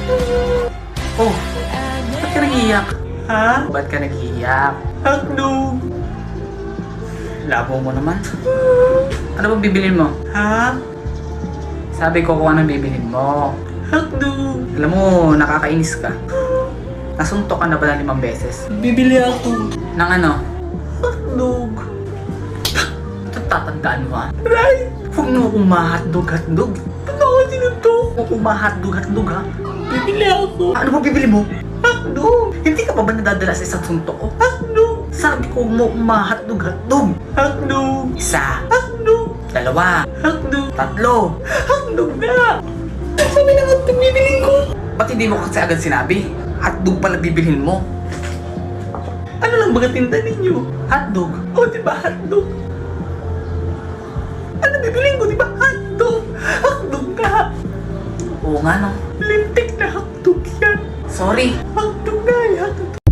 Oh, ba't ka nag-iiyak? Ha? Ba't ka nag-iiyak? Hotdog! Labo mo naman. Ano bang bibilin mo? Ha? Sabi ko kung anong bibilin mo. Hotdog! Alam mo, nakakainis ka. Nasuntok ka na ba ng 5 beses? Bibili ako. Ng ano? Hotdog. Ito tatandaan mo ha? Right! Huwag mo akong ma-hotdog. Ba't ako sinuntok? Huwag akong ma-hotdog ha? Bibili ako. Ano ba bibili mo? Hotdog! Hindi ka pa ba nadadala sa isang suntok ko? Hotdog! Sabi ko mo ma-hotdog. Hotdog! Isa. Hotdog! 2. Hotdog! 3. Hotdog na! Sabi na hotdog bibilin ko. Ba't hindi mo kasi agad sinabi? Hotdog pala bibilhin mo. Ano lang baga tinda ninyo? Hotdog? O diba hotdog? Ano bibilin ko diba hotdog? Hotdog ka! Oo nga no. Lintik na hotdog yan. Sorry. Hotdog na!